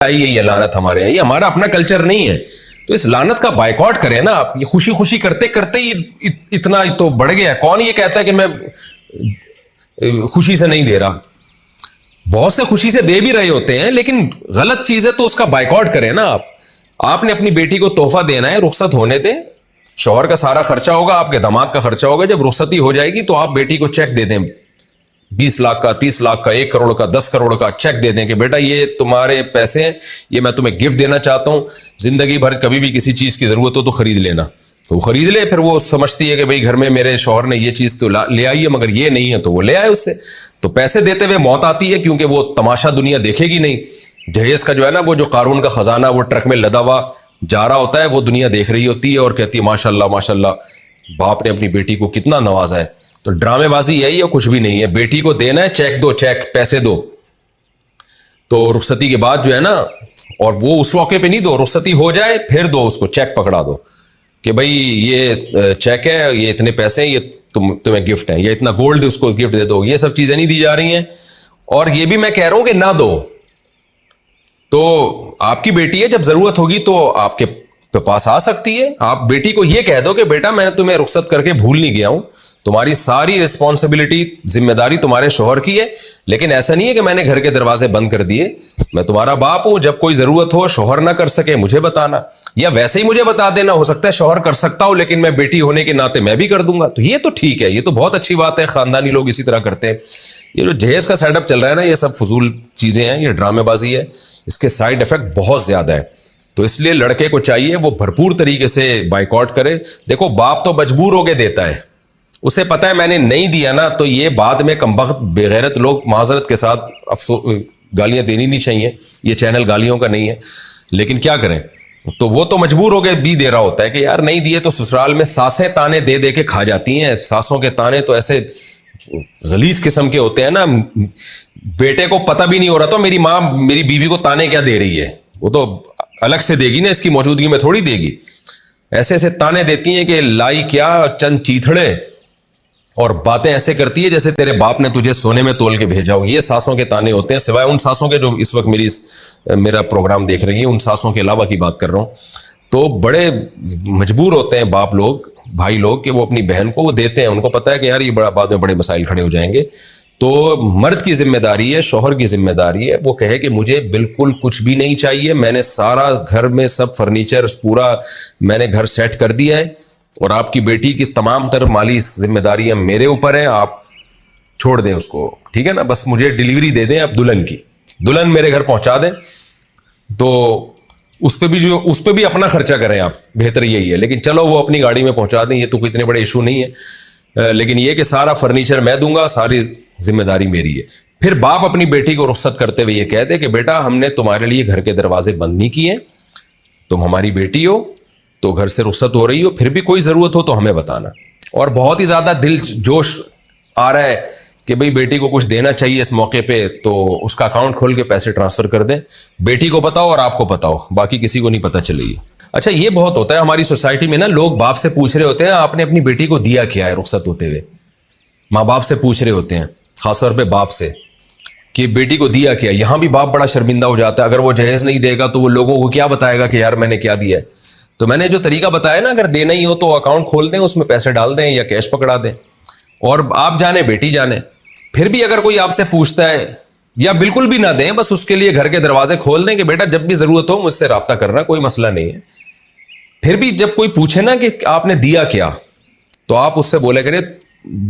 यही है लानत हमारे यहाँ, ये हमारा अपना कल्चर नहीं है। तो इस लानत का बायकॉट करें ना आप। ये खुशी खुशी करते करते ही इतना तो बढ़ गया। कौन ये कहता है कि मैं खुशी से नहीं दे रहा? बहुत से खुशी से दे भी रहे होते हैं, लेकिन गलत चीज है तो उसका बायकॉट करें ना आप। आपने अपनी बेटी को तोहफा देना है, रुखसत होने दें। शौहर का सारा खर्चा होगा, आपके दामाद का खर्चा होगा। जब रुखसती हो जाएगी तो आप बेटी को चेक दे दें, 20 लाख का, 30 लाख का, 1 करोड़ का, 10 करोड़ का चेक दे दें कि बेटा ये तुम्हारे पैसे हैं, ये मैं तुम्हें गिफ्ट देना चाहता हूं, जिंदगी भर कभी भी किसी चीज की जरूरत हो तो खरीद लेना। तो वो खरीद ले। फिर वो समझती है कि भाई घर में मेरे शौहर ने ये चीज तो ले आई है, मगर ये नहीं है, तो वो ले आए उससे। तो पैसे देते हुए मौत आती है, क्योंकि वो तमाशा दुनिया देखेगी नहीं। जहेज का जो है ना, वो जो कारून का खजाना वो ट्रक में लदा हुआ जा रहा होता है, वो दुनिया देख रही होती है और कहती है माशाल्लाह माशाल्लाह, बाप ने अपनी बेटी को कितना नवाजा है। तो ड्रामेबाजी यही है, कुछ भी नहीं है। बेटी को देना है, चेक दो, चेक पैसे दो। तो रुखसती के बाद जो है ना, और वो उस मौके पे नहीं दो, रुखसती हो जाए फिर दो, उसको चेक पकड़ा दो कि भाई ये चेक है, ये इतने पैसे हैं, ये तुम्हें गिफ्ट है, ये इतना गोल्ड उसको गिफ्ट दे दो। ये सब चीजें नहीं दी जा रही हैं। और ये भी मैं कह रहा हूं कि ना दो। तो आपकी बेटी है, जब जरूरत होगी तो आपके पास आ सकती है। आप बेटी को ये कह दो कि बेटा मैंने तुम्हें रुखसत करके भूल नहीं गया हूं, तुम्हारी सारी रिस्पॉन्सिबिलिटी, जिम्मेदारी तुम्हारे शौहर की है, लेकिन ऐसा नहीं है कि मैंने घर के दरवाजे बंद कर दिए। मैं तुम्हारा बाप हूं, जब कोई जरूरत हो, शौहर ना कर सके, मुझे बताना, या वैसे ही मुझे बता देना। हो सकता है शौहर कर सकता हो, लेकिन मैं बेटी होने के नाते मैं भी कर दूंगा। तो ये तो ठीक है, ये तो बहुत अच्छी बात है, खानदानी लोग इसी तरह करते हैं। ये जो जहेज का सेटअप चल रहा है ना, ये सब फजूल चीजें हैं, ये ड्रामेबाजी है, इसके साइड इफेक्ट बहुत ज्यादा है। तो इसलिए लड़के को चाहिए वो भरपूर तरीके से बाइकआउट करे। देखो, बाप तो मजबूर होके देता है, उसे पता है मैंने नहीं दिया ना तो ये बाद में कमबख्त बेगैरत लोग माजरत के साथ अफसोस गालियां देनी नहीं चाहिए। ये चैनल गालियों का नहीं है, लेकिन क्या करें। तो वो तो मजबूर होके भी दे रहा होता है कि यार नहीं दिए तो ससुराल में सासें ताने दे दे के खा जाती हैं। सासों के ताने तो ऐसे गलीज किस्म के होते हैं ना, बेटे को पता भी नहीं हो रहा तो मेरी माँ मेरी बीवी को ताने क्या दे रही है, वो तो अलग से देगी ना, इसकी मौजूदगी में थोड़ी देगी। ऐसे ऐसे ताने देती हैं कि लाई क्या चंद चीथड़े, और बातें ऐसे करती है जैसे तेरे बाप ने तुझे सोने में तोल के भेजा हो। ये सासों के ताने होते हैं, सिवाय उन सासों के जो इस वक्त मेरा प्रोग्राम देख रही है, उन सासों के अलावा की बात कर रहा हूं। तो बड़े मजबूर होते हैं बाप लोग, भाई लोग, कि वो अपनी बहन को वो देते हैं। उनको पता है कि यार ये बड़ा बाद में बड़े मसाइल खड़े हो जाएंगे। तो मर्द की जिम्मेदारी है, शौहर की जिम्मेदारी है, वो कहे कि मुझे बिल्कुल कुछ भी नहीं चाहिए, मैंने सारा घर में सब फर्नीचर पूरा मैंने घर सेट कर दिया है, और आपकी बेटी की तमाम तर माली जिम्मेदारियां मेरे ऊपर है, आप छोड़ दें उसको, ठीक है ना। बस मुझे डिलीवरी दे दें आप दुल्हन की, दुल्हन मेरे घर पहुंचा दें। तो उस पर भी अपना खर्चा करें आप, बेहतर यही है। लेकिन चलो वो अपनी गाड़ी में पहुंचा दें, ये तो कोई इतने बड़े इशू नहीं है। लेकिन ये कि सारा फर्नीचर मैं दूंगा, सारी जिम्मेदारी मेरी है। फिर बाप अपनी बेटी को रुखसत करते हुए ये कहते कि बेटा हमने तुम्हारे लिए घर के दरवाजे बंद नहीं किए, तुम हमारी बेटी हो, तो घर से रुखसत हो रही हो, फिर भी कोई जरूरत हो तो हमें बताना। और बहुत ही ज्यादा दिल जोश आ रहा है कि भाई बेटी को कुछ देना चाहिए इस मौके पे, तो उसका अकाउंट खोल के पैसे ट्रांसफर कर दें। बेटी को बताओ और आपको बताओ, बाकी किसी को नहीं पता चलेगी। अच्छा, ये बहुत होता है हमारी सोसाइटी में ना, लोग बाप से पूछ रहे होते हैं आपने अपनी बेटी को दिया क्या है रुखसत होते हुए। माँ बाप से पूछ रहे होते हैं, खासतौर पे बाप से, कि बेटी को दिया क्या। यहां भी बाप बड़ा शर्मिंदा हो जाता है। अगर वो जहेज नहीं देगा तो वो लोगों को क्या बताएगा कि यार मैंने क्या दिया है। तो मैंने जो तरीका बताया ना, अगर देना ही हो तो अकाउंट खोल दें, उसमें पैसे डाल दें या कैश पकड़ा दें, और आप जाने बेटी जाने। फिर भी अगर कोई आपसे पूछता है, या बिल्कुल भी ना दें, बस उसके लिए घर के दरवाजे खोल दें कि बेटा जब भी जरूरत हो मुझसे राब्ता करना, कोई मसला नहीं है। फिर भी जब कोई पूछे ना कि आपने दिया क्या, तो आप उससे बोले करें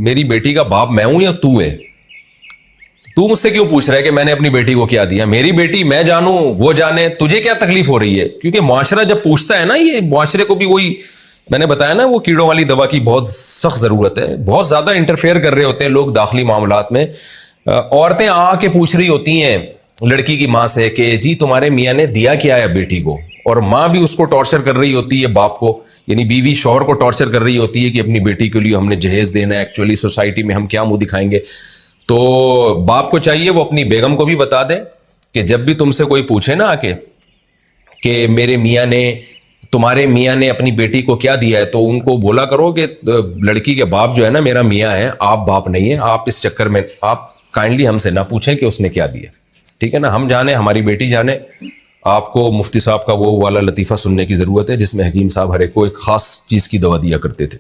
मेरी बेटी का बाप मैं हूं या तू है, तू मुझसे क्यों पूछ रहा है कि मैंने अपनी बेटी को क्या दिया। मेरी बेटी मैं जानूं, वो जाने, तुझे क्या तकलीफ हो रही है। क्योंकि मुआशरा जब पूछता है ना, ये मुआशरे को भी वही मैंने बताया ना, वो कीड़ों वाली दवा की बहुत सख्त जरूरत है। बहुत ज्यादा इंटरफेयर कर रहे होते हैं लोग दाखिली मामलात में। औरतें आके पूछ रही होती हैं लड़की की माँ से कि जी तुम्हारे मियाँ ने दिया क्या है बेटी को, और माँ भी उसको टॉर्चर कर रही होती है, बाप को, यानी बीवी शौहर को टॉर्चर कर रही होती है कि अपनी बेटी के लिए हमने जहेज देना है, एक्चुअली सोसाइटी में हम क्या मुंह दिखाएंगे। तो बाप को चाहिए वो अपनी बेगम को भी बता दे कि जब भी तुमसे कोई पूछे ना आके कि मेरे मियाँ ने, तुम्हारे मियाँ ने अपनी बेटी को क्या दिया है, तो उनको बोला करो कि लड़की के बाप जो है ना मेरा मियाँ है, आप बाप नहीं है। आप इस चक्कर में आप काइंडली हमसे ना पूछें कि उसने क्या दिया, ठीक है ना। हम जाने, हमारी बेटी जाने, آپ کو مفتی صاحب کا وہ والا لطیفہ سننے کی ضرورت ہے جس میں حکیم صاحب ہر ایک کو ایک خاص چیز کی دوا دیا کرتے تھے.